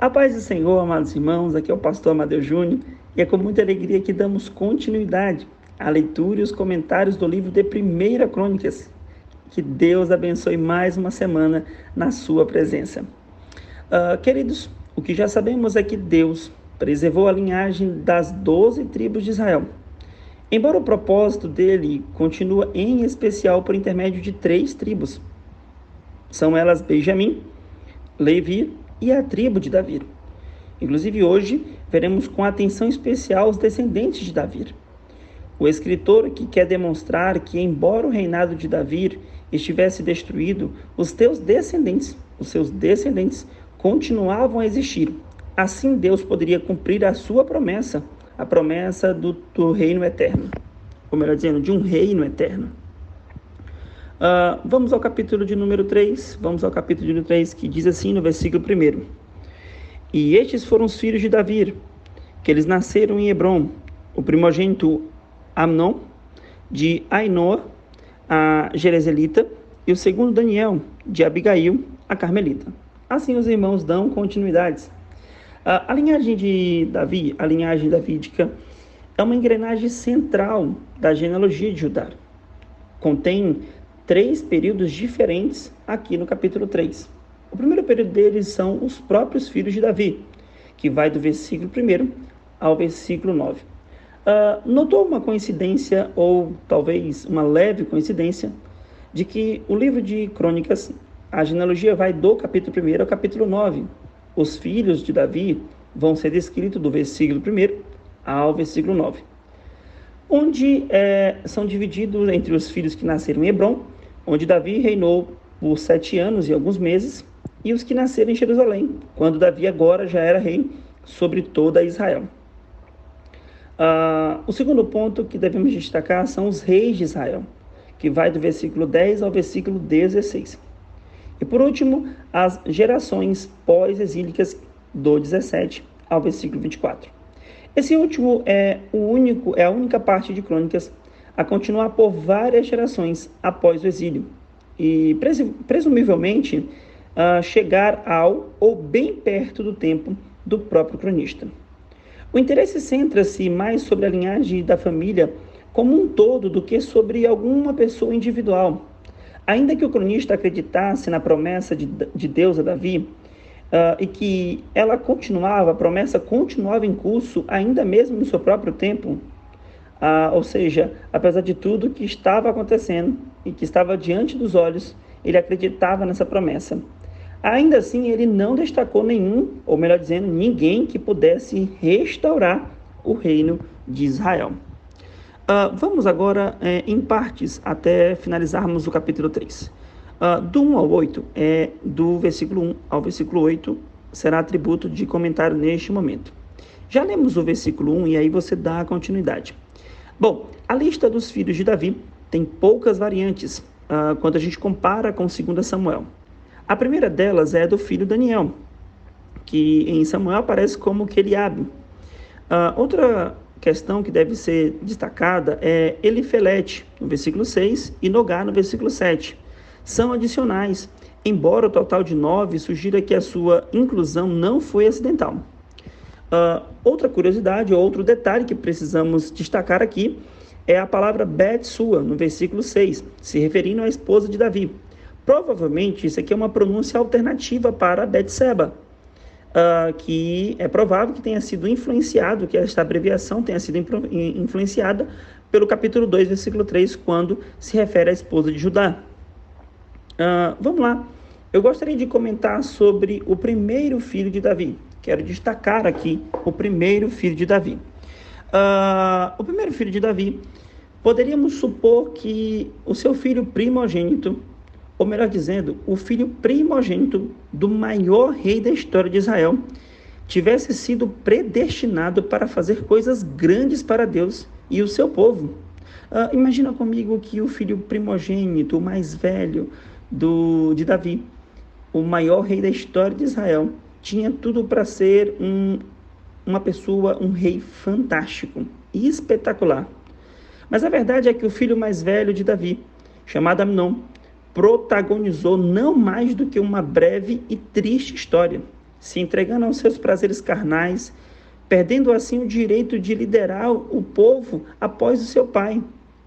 A paz do Senhor, amados irmãos, aqui é o pastor Amadeu Júnior e é com muita alegria que damos continuidade à leitura e os comentários do livro de 1 Crônicas. Que Deus abençoe mais uma semana na sua presença. Queridos, o que já sabemos é que Deus preservou a linhagem das 12 tribos de Israel. Embora o propósito dele continua em especial por intermédio de 3 tribos. São elas Benjamim, Levi e a tribo de Davi. Inclusive hoje veremos com atenção especial os descendentes de Davi. O escritor que quer demonstrar que embora o reinado de Davi estivesse destruído, os seus descendentes continuavam a existir. Assim Deus poderia cumprir a sua promessa, a promessa do reino eterno, ou melhor dizendo, de um reino eterno. Vamos ao capítulo de número 3, que diz assim no versículo 1. E estes foram os filhos de Davi, que eles nasceram em Hebrom, o primogênito Amnon, de Ainoa, a Jerezelita, e o segundo Daniel, de Abigail, a Carmelita. Assim os irmãos dão continuidades. A linhagem de Davi, a linhagem davídica, é uma engrenagem central da genealogia de Judá. Contém 3 períodos diferentes aqui no capítulo 3. O primeiro período deles são os próprios filhos de Davi, que vai do versículo 1 ao versículo 9. Notou uma coincidência, ou talvez uma leve coincidência, de que o livro de Crônicas, a genealogia vai do capítulo 1 ao capítulo 9. Os filhos de Davi vão ser descritos do versículo 1 ao versículo 9. Onde são divididos entre os filhos que nasceram em Hebrom, onde Davi reinou por 7 anos e alguns meses, e os que nasceram em Jerusalém, quando Davi agora já era rei sobre toda Israel. O segundo ponto que devemos destacar são os reis de Israel, que vai do versículo 10 ao versículo 16. E por último, as gerações pós-exílicas do 17 ao versículo 24. Esse último é a única parte de Crônicas a continuar por várias gerações após o exílio e presumivelmente chegar ao ou bem perto do tempo do próprio cronista. O interesse centra-se mais sobre a linhagem da família como um todo do que sobre alguma pessoa individual. Ainda que o cronista acreditasse na promessa de Deus a Davi, e que a promessa continuava em curso ainda mesmo no seu próprio tempo, ou seja, apesar de tudo que estava acontecendo e que estava diante dos olhos, ele acreditava nessa promessa. Ainda assim, ele não destacou ninguém que pudesse restaurar o reino de Israel. Vamos agora em partes até finalizarmos o capítulo 3. Do 1 ao 8, do versículo 1 ao versículo 8, será atributo de comentário neste momento. Já lemos o versículo 1 e aí você dá a continuidade. Bom, a lista dos filhos de Davi tem poucas variantes quando a gente compara com 2 Samuel. A primeira delas é do filho Daniel, que em Samuel aparece como Queliabe. Outra questão que deve ser destacada é Elifelete, no versículo 6, e Nogá, no versículo 7. São adicionais, embora o total de 9 sugira que a sua inclusão não foi acidental. Outra curiosidade, outro detalhe que precisamos destacar aqui é a palavra Bet-Sua, no versículo 6, se referindo à esposa de Davi. Provavelmente isso aqui é uma pronúncia alternativa para Bet-Seba, que é provável que tenha sido influenciado, que esta abreviação tenha sido influenciada pelo capítulo 2, versículo 3, quando se refere à esposa de Judá. Vamos lá. Eu gostaria de comentar sobre o primeiro filho de Davi. Quero destacar aqui o primeiro filho de Davi. O primeiro filho de Davi, poderíamos supor que o seu filho primogênito, ou melhor dizendo, o filho primogênito do maior rei da história de Israel, tivesse sido predestinado para fazer coisas grandes para Deus e o seu povo. Imagina comigo que o filho primogênito, o mais velho de Davi, o maior rei da história de Israel, tinha tudo para ser um rei fantástico e espetacular. Mas a verdade é que o filho mais velho de Davi, chamado Amnon, protagonizou não mais do que uma breve e triste história. se entregando aos seus prazeres carnais, perdendo assim o direito de liderar o povo após o seu pai.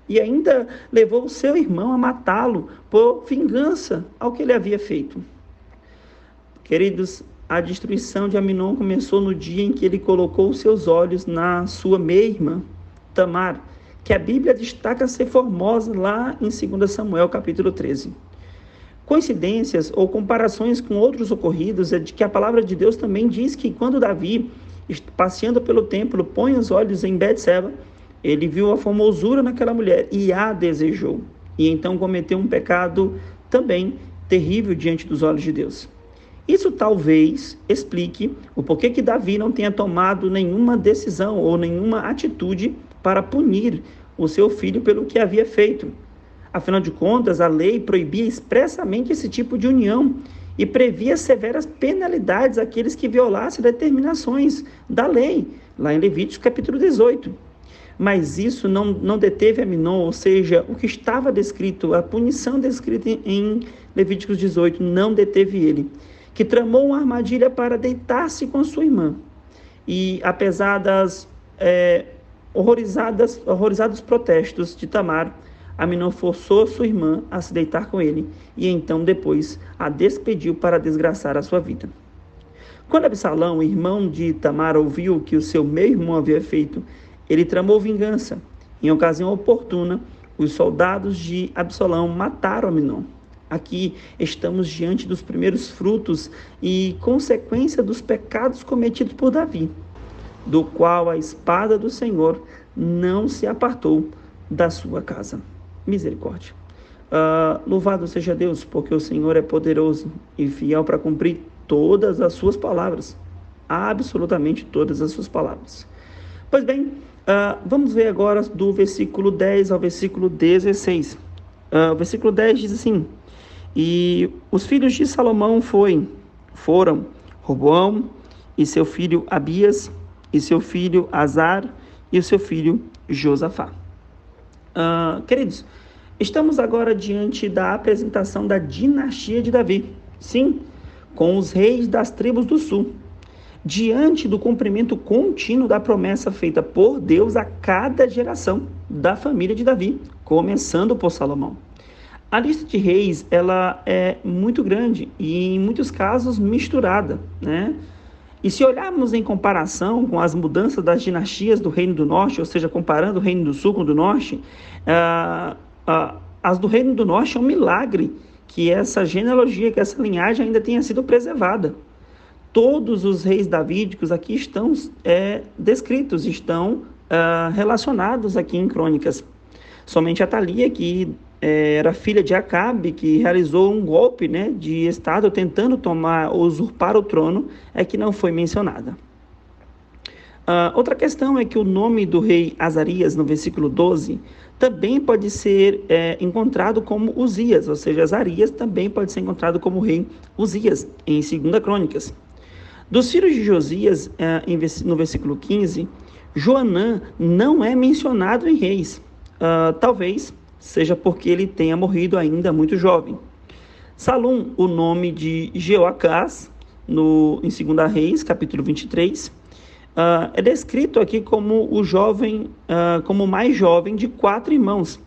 E ainda levou o seu irmão a matá-lo por vingança ao que ele havia feito. Queridos, a destruição de Aminon começou no dia em que ele colocou seus olhos na sua meia-irmã, Tamar, que a Bíblia destaca ser formosa lá em 2 Samuel, capítulo 13. Coincidências ou comparações com outros ocorridos é de que a palavra de Deus também diz que quando Davi, passeando pelo templo, põe os olhos em Betseba, ele viu a formosura naquela mulher e a desejou. E então cometeu um pecado também terrível diante dos olhos de Deus. Isso talvez explique o porquê que Davi não tenha tomado nenhuma decisão ou nenhuma atitude para punir o seu filho pelo que havia feito. Afinal de contas, a lei proibia expressamente esse tipo de união e previa severas penalidades àqueles que violassem determinações da lei, lá em Levíticos capítulo 18. Mas isso não deteve Aminon, ou seja, o que estava descrito, a punição descrita em Levíticos 18, não deteve ele, que tramou uma armadilha para deitar-se com sua irmã. E apesar das horrorizados protestos de Tamar, Aminon forçou sua irmã a se deitar com ele e então depois a despediu para desgraçar a sua vida. Quando Absalão, irmão de Tamar, ouviu o que o seu meio-irmão havia feito, ele tramou vingança. Em ocasião oportuna, os soldados de Absalão mataram Aminon. Aqui estamos diante dos primeiros frutos e consequência dos pecados cometidos por Davi, do qual a espada do Senhor não se apartou da sua casa. Misericórdia. Louvado seja Deus, porque o Senhor é poderoso e fiel para cumprir todas as suas palavras, absolutamente todas as suas palavras. Pois bem, vamos ver agora do versículo 10 ao versículo 16. O versículo 10 diz assim: E os filhos de Salomão foram Roboão, e seu filho Abias, e seu filho Azar, e o seu filho Josafá. Queridos, estamos agora diante da apresentação da dinastia de Davi, sim, com os reis das tribos do sul, diante do cumprimento contínuo da promessa feita por Deus a cada geração da família de Davi, começando por Salomão. A lista de reis, ela é muito grande e em muitos casos misturada, né? E se olharmos em comparação com as mudanças das dinastias do Reino do Norte, ou seja, comparando o Reino do Sul com o do Norte, as do Reino do Norte é um milagre que essa genealogia, que essa linhagem ainda tenha sido preservada. Todos os reis davídicos aqui estão descritos, estão relacionados aqui em Crônicas. Somente Atalia, que era filha de Acabe, que realizou um golpe, né, de estado tentando usurpar o trono, é que não foi mencionada. Outra questão é que o nome do rei Azarias, no versículo 12, também pode ser encontrado como Uzias, ou seja, Azarias também pode ser encontrado como rei Uzias, em 2 Crônicas. Dos filhos de Josias, no versículo 15, Joanã não é mencionado em Reis, talvez seja porque ele tenha morrido ainda muito jovem. Salum, o nome de Jeoacás, em 2 Reis, capítulo 23, é descrito aqui como como o mais jovem de 4 irmãos,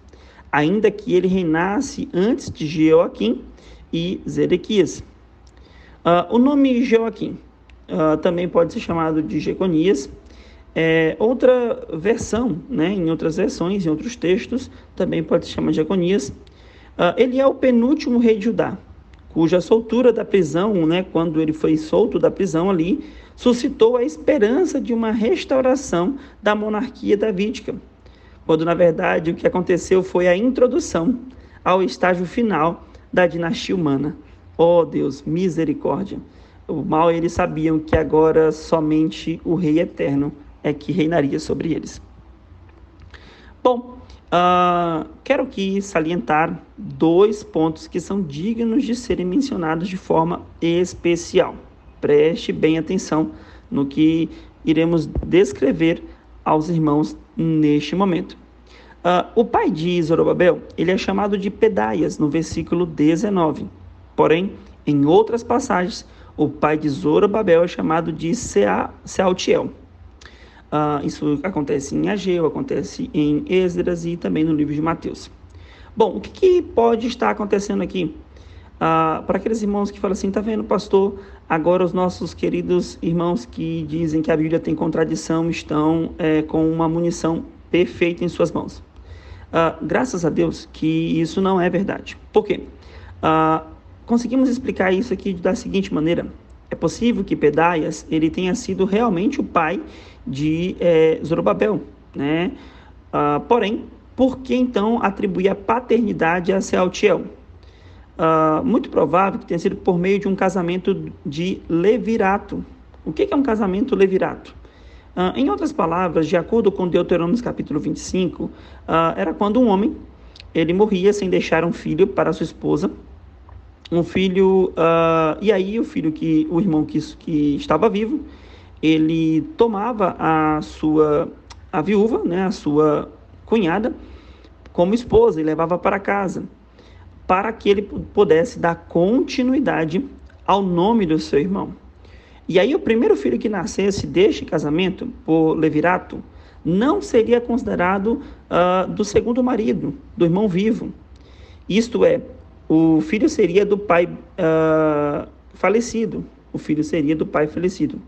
ainda que ele reinasse antes de Jeoaquim e Zedequias. O nome Jeoaquim também pode ser chamado de Jeconias. Outra versão, né, em outras versões, em outros textos, também pode se chamar de Jeconias. Ele é o penúltimo rei de Judá, cuja soltura da prisão, né, quando ele foi solto da prisão ali, suscitou a esperança de uma restauração da monarquia davídica, quando na verdade o que aconteceu foi a introdução ao estágio final da dinastia humana. Oh Deus, misericórdia! O mal eles sabiam que agora somente o rei eterno é que reinaria sobre eles. Bom, quero aqui salientar 2 pontos que são dignos de serem mencionados de forma especial. Preste bem atenção no que iremos descrever aos irmãos neste momento. O pai de Zorobabel, ele é chamado de Pedaias, no versículo 19. Porém, em outras passagens, o pai de Zorobabel é chamado de Sealtiel. Isso acontece em Ageu, acontece em Esdras e também no livro de Mateus. Bom, o que pode estar acontecendo aqui? Para aqueles irmãos que falam assim, tá vendo, pastor, agora os nossos queridos irmãos que dizem que a Bíblia tem contradição estão com uma munição perfeita em suas mãos. Graças a Deus que isso não é verdade. Por quê? Conseguimos explicar isso aqui da seguinte maneira. É possível que Pedaias ele tenha sido realmente o pai de Zorobabel, né? Porém, por que então atribuir a paternidade a Sealtiel? Muito provável que tenha sido por meio de um casamento de levirato. O que é um casamento levirato? Em outras palavras, de acordo com Deuteronômio capítulo 25, era quando um homem ele morria sem deixar um filho para sua esposa, um filho, e aí o irmão que estava vivo, ele tomava a viúva, né, a sua cunhada, como esposa e levava para casa, para que ele pudesse dar continuidade ao nome do seu irmão. E aí o primeiro filho que nascesse deste casamento, por levirato, não seria considerado do segundo marido, do irmão vivo. Isto é, o filho seria do pai falecido. O filho seria do pai falecido.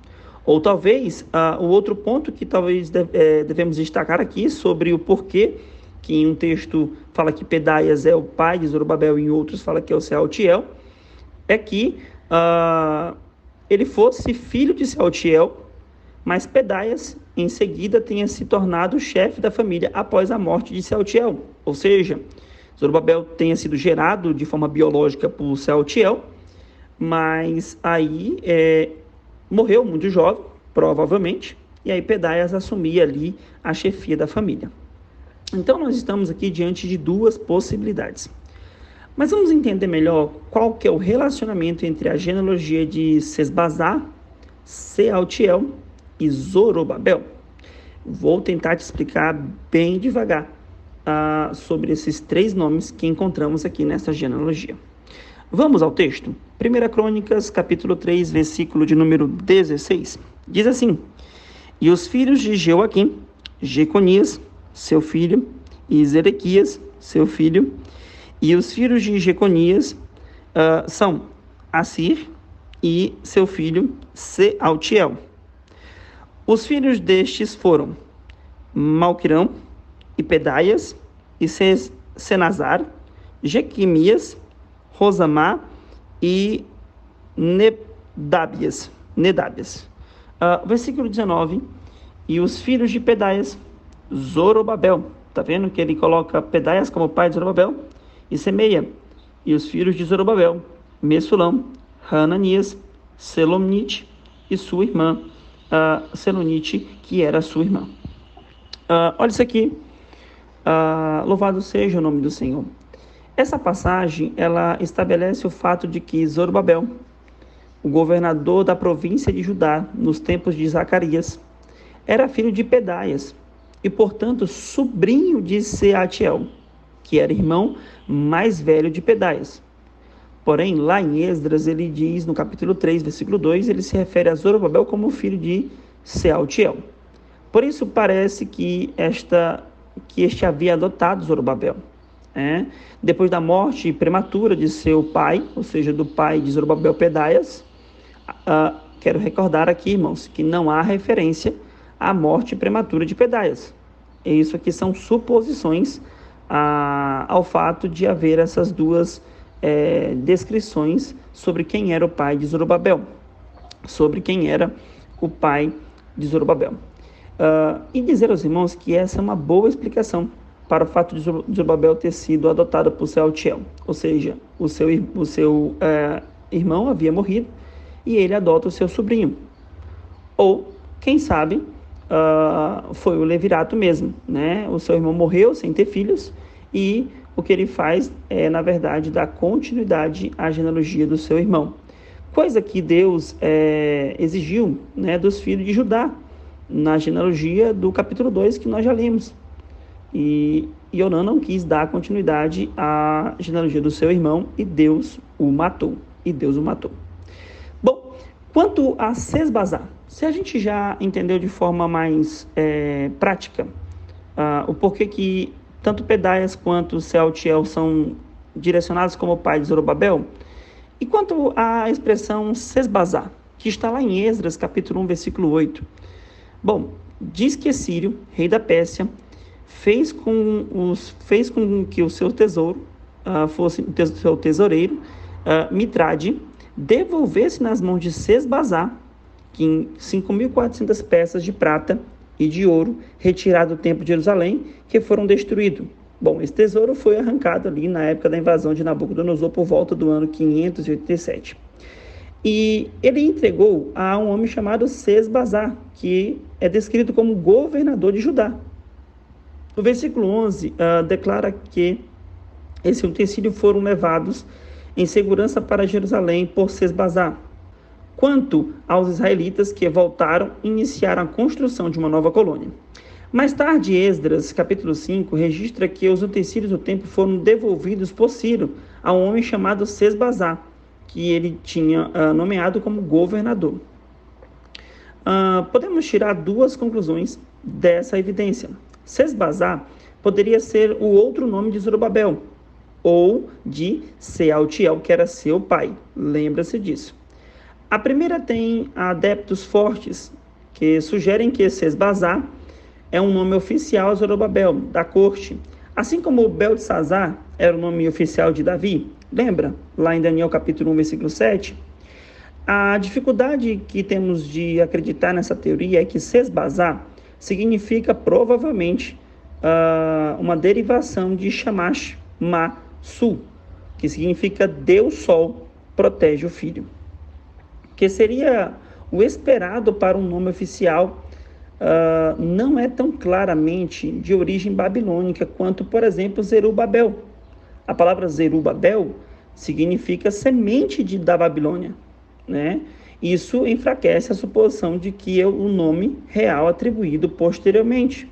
Ou talvez, o outro ponto que talvez devemos destacar aqui sobre o porquê, que em um texto fala que Pedaias é o pai de Zorobabel e em outros fala que é o Sealtiel, é que ele fosse filho de Sealtiel, mas Pedaias em seguida tenha se tornado chefe da família após a morte de Sealtiel. Ou seja, Zorobabel tenha sido gerado de forma biológica por Sealtiel, mas aí morreu muito jovem, provavelmente, e aí Pedaias assumia ali a chefia da família. Então nós estamos aqui diante de duas possibilidades. Mas vamos entender melhor qual que é o relacionamento entre a genealogia de Sesbazar, Sealtiel e Zorobabel. Vou tentar te explicar bem devagar sobre esses três nomes que encontramos aqui nessa genealogia. Vamos ao texto? 1 Crônicas, capítulo 3, versículo de número 16. Diz assim: E os filhos de Jeoaquim, Jeconias, seu filho, e Zedequias, seu filho, e os filhos de Jeconias são Assir e seu filho Sealtiel. Os filhos destes foram Malquirão, e Pedaias, e Senazar, Jequimias, Rosamá e Nedábias. Versículo 19. E os filhos de Pedaias, Zorobabel. Está vendo que ele coloca Pedaias como pai de Zorobabel? E semeia. E os filhos de Zorobabel, Messulam, Hananias, Selomite e sua irmã, Selonite, que era sua irmã. Olha isso aqui. Louvado seja o nome do Senhor. Essa passagem, ela estabelece o fato de que Zorobabel, o governador da província de Judá, nos tempos de Zacarias, era filho de Pedaias e, portanto, sobrinho de Sealtiel, que era irmão mais velho de Pedaias. Porém, lá em Esdras, ele diz, no capítulo 3, versículo 2, ele se refere a Zorobabel como filho de Sealtiel. Por isso, parece que este havia adotado Zorobabel. Depois da morte prematura de seu pai, ou seja, do pai de Zorobabel, Pedaias, quero recordar aqui, irmãos, que não há referência à morte prematura de Pedaias. E isso aqui são suposições ao fato de haver essas duas descrições sobre quem era o pai de Zorobabel, sobre quem era o pai de Zorobabel. E dizer aos irmãos que essa é uma boa explicação para o fato de Zorobabel ter sido adotado por Sealtiel, ou seja, o seu irmão havia morrido e ele adota o seu sobrinho. Ou, quem sabe, foi o levirato mesmo, né? O seu irmão morreu sem ter filhos e o que ele faz é, na verdade, dar continuidade à genealogia do seu irmão. Coisa que Deus exigiu, né, dos filhos de Judá, na genealogia do capítulo 2 que nós já lemos. E Onã não quis dar continuidade à genealogia do seu irmão e Deus o matou. Bom, Quanto a Sesbazar, se a gente já entendeu de forma mais prática o porquê que tanto Pedaias quanto Sealtiel são direcionados como pai de Zorobabel, e quanto à expressão Sesbazar, que está lá em Esdras, capítulo 1, versículo 8. Bom, diz que Círio, rei da Pérsia, fez com que o seu tesouro fosse o seu tesoureiro, Mitrade, devolvesse nas mãos de Sesbazar, que em 5.400 peças de prata e de ouro retirado do templo de Jerusalém, que foram destruídos. Bom, esse tesouro foi arrancado ali na época da invasão de Nabucodonosor por volta do ano 587. E ele entregou a um homem chamado Sesbazar, que é descrito como governador de Judá. O versículo 11 declara que esse utensílio foram levados em segurança para Jerusalém por Sesbazar. Quanto aos israelitas que voltaram e iniciaram a construção de uma nova colônia. Mais tarde, Esdras, capítulo 5, registra que os utensílios do templo foram devolvidos por Ciro a um homem chamado Sesbazar, que ele tinha nomeado como governador. Podemos tirar duas conclusões dessa evidência. Sesbazar poderia ser o outro nome de Zorobabel, ou de Sealtiel, que era seu pai. Lembra-se disso. A primeira tem adeptos fortes, que sugerem que Sesbazar é um nome oficial a Zorobabel, da corte. Assim como Beltesazar era o nome oficial de Davi, lembra? Lá em Daniel capítulo 1, versículo 7. A dificuldade que temos de acreditar nessa teoria é que Sesbazar significa provavelmente uma derivação de Shamash Ma-Su, que significa Deus Sol protege o filho, que seria o esperado para um nome oficial. Não é tão claramente de origem babilônica quanto, por exemplo, Zerubabel. A palavra Zerubabel significa semente da Babilônia, né? Isso enfraquece a suposição de que é o nome real atribuído posteriormente.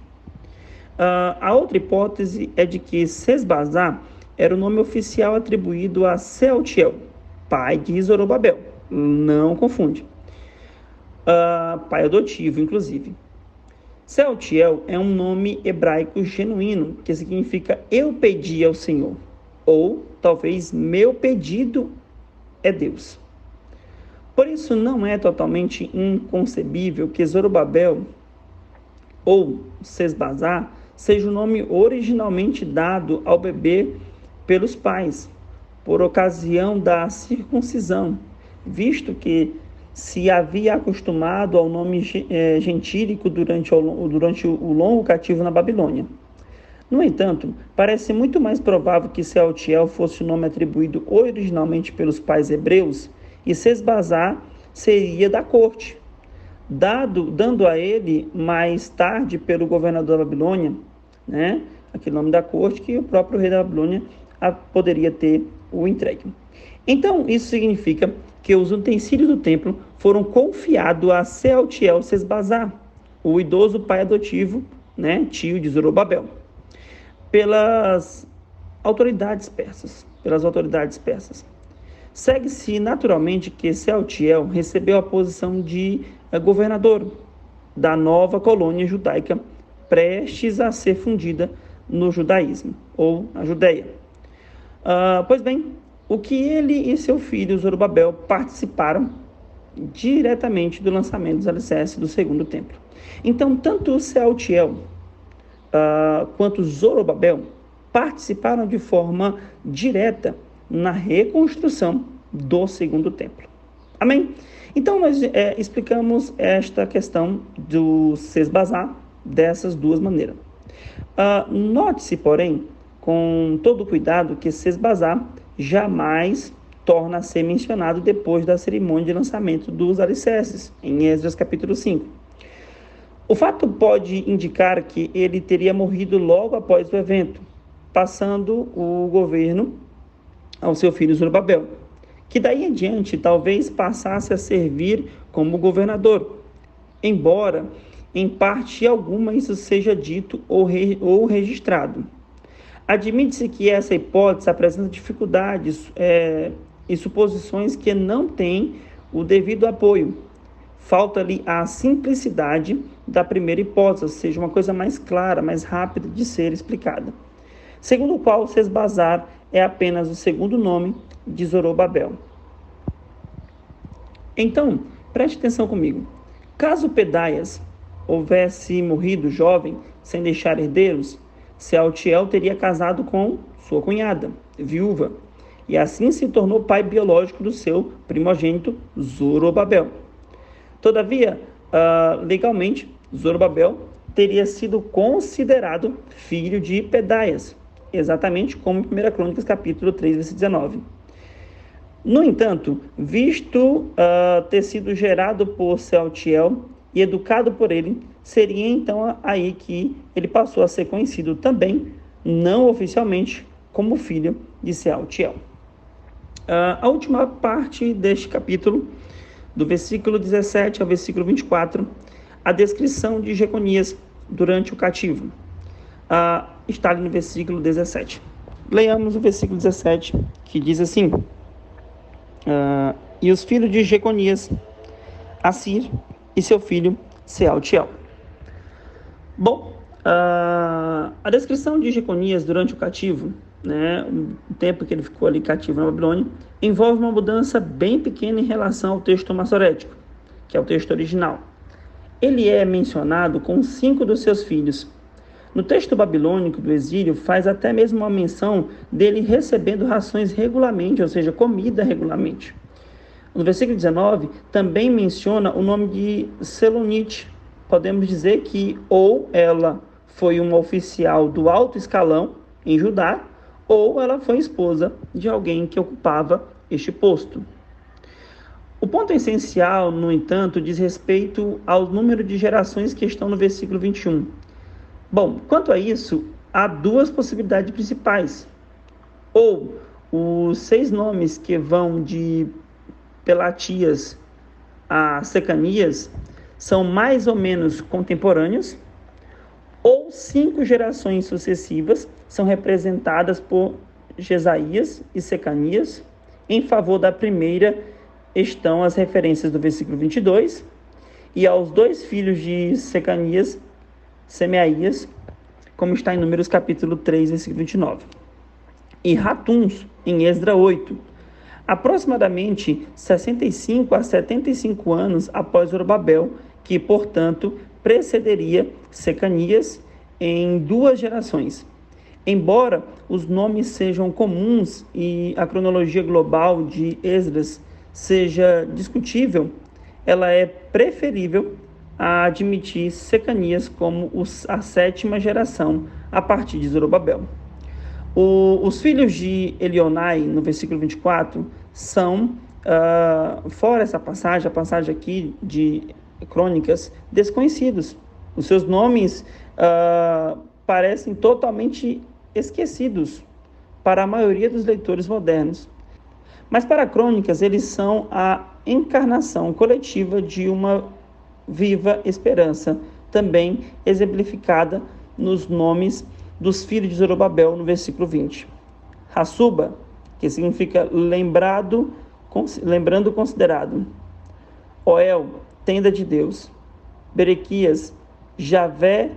A outra hipótese é de que Sesbazar era o nome oficial atribuído a Sealtiel, pai de Zorobabel. Não confunde. Pai adotivo, inclusive. Sealtiel é um nome hebraico genuíno, que significa eu pedi ao Senhor, ou talvez meu pedido é Deus. Por isso não é totalmente inconcebível que Zorobabel ou Sesbazar seja o nome originalmente dado ao bebê pelos pais, por ocasião da circuncisão, visto que se havia acostumado ao nome gentílico durante o longo cativo na Babilônia. No entanto, parece muito mais provável que Sealtiel fosse o nome atribuído originalmente pelos pais hebreus e Sesbazar seria da corte, dando a ele mais tarde pelo governador da Babilônia, né? Aquele nome da corte que o próprio rei da Babilônia poderia ter o entregue. Então, isso significa que os utensílios do templo foram confiados a Sealtiel Sesbazar, o idoso pai adotivo, né, tio de Zorobabel, pelas autoridades persas. Segue-se naturalmente que Sealtiel recebeu a posição de governador da nova colônia judaica prestes a ser fundida no judaísmo, ou na Judéia. Pois bem, o que ele e seu filho Zorobabel participaram diretamente do lançamento dos alicerces do segundo templo. Então, tanto Sealtiel quanto Zorobabel participaram de forma direta na reconstrução do segundo templo. Amém? Então, nós explicamos esta questão do Sesbazar dessas duas maneiras. Note-se, porém, com todo cuidado, que Sesbazar jamais torna a ser mencionado depois da cerimônia de lançamento dos alicerces, em Esdras capítulo 5. O fato pode indicar que ele teria morrido logo após o evento, passando o governo ao seu filho Zorobabel, que daí em diante talvez passasse a servir como governador, embora em parte alguma isso seja dito ou registrado. Admite-se que essa hipótese apresenta dificuldades e suposições que não têm o devido apoio. Falta-lhe a simplicidade da primeira hipótese, ou seja, uma coisa mais clara, mais rápida de ser explicada. Segundo o qual Sesbazar é apenas o segundo nome de Zorobabel. Então, preste atenção comigo. Caso Pedaias houvesse morrido jovem, sem deixar herdeiros, Sealtiel teria casado com sua cunhada, viúva, e assim se tornou pai biológico do seu primogênito Zorobabel. Todavia, legalmente, Zorobabel teria sido considerado filho de Pedaias, exatamente como em 1 Crônicas, capítulo 3, versículo 19. No entanto, visto ter sido gerado por Sealtiel e educado por ele, seria então aí que ele passou a ser conhecido também, não oficialmente, como filho de Sealtiel. A última parte deste capítulo, do versículo 17 ao versículo 24, a descrição de Jeconias durante o cativo, está ali no versículo 17. Leiamos o versículo 17, que diz assim: e os filhos de Jeconias, Assir e seu filho Sealtiel. Bom, a descrição de Jeconias durante o cativo, né, o tempo que ele ficou ali cativo na Babilônia, envolve uma mudança bem pequena em relação ao texto massorético, que é o texto original. Ele é mencionado com 5 dos seus filhos. No texto babilônico do exílio, faz até mesmo uma menção dele recebendo rações regularmente, ou seja, comida regularmente. No versículo 19, também menciona o nome de Selonite. Podemos dizer que ou ela foi uma oficial do alto escalão em Judá, ou ela foi esposa de alguém que ocupava este posto. O ponto essencial, no entanto, diz respeito ao número de gerações que estão no versículo 21. Bom, quanto a isso, há 2 possibilidades principais. Ou os 6 nomes que vão de Pelatias a Secanias são mais ou menos contemporâneos, ou 5 gerações sucessivas são representadas por Jesaías e Secanias. Em favor da primeira estão as referências do versículo 22, e aos 2 filhos de Secanias, Semeaías, como está em Números capítulo 3, versículo 29. E Ratuns, em Esdra 8, aproximadamente 65 a 75 anos após Zorobabel, que, portanto, precederia Secanias em 2 gerações. Embora os nomes sejam comuns e a cronologia global de Esdras seja discutível, ela é preferível a admitir Secanias como a 7ª geração a partir de Zorobabel. Os filhos de Elionai, no versículo 24, são, fora essa passagem, a passagem aqui de Crônicas, desconhecidos. Os seus nomes parecem totalmente esquecidos para a maioria dos leitores modernos. Mas para Crônicas, eles são a encarnação coletiva de uma viva esperança, também exemplificada nos nomes dos filhos de Zorobabel, no versículo 20. Hassuba, que significa lembrando, considerado. Oel, tenda de Deus. Berequias, Javé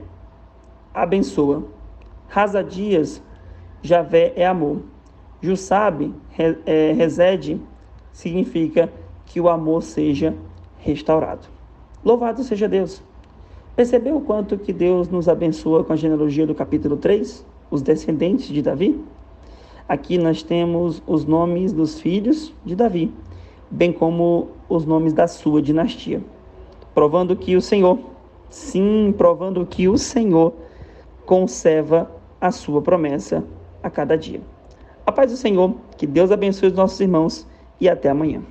abençoa. Razadias, Javé é amor. Jussabe, resede, significa que o amor seja restaurado. Louvado seja Deus! Percebeu o quanto que Deus nos abençoa com a genealogia do capítulo 3? Os descendentes de Davi? Aqui nós temos os nomes dos filhos de Davi, bem como os nomes da sua dinastia. Provando que o Senhor conserva a sua promessa a cada dia. A paz do Senhor, que Deus abençoe os nossos irmãos e até amanhã.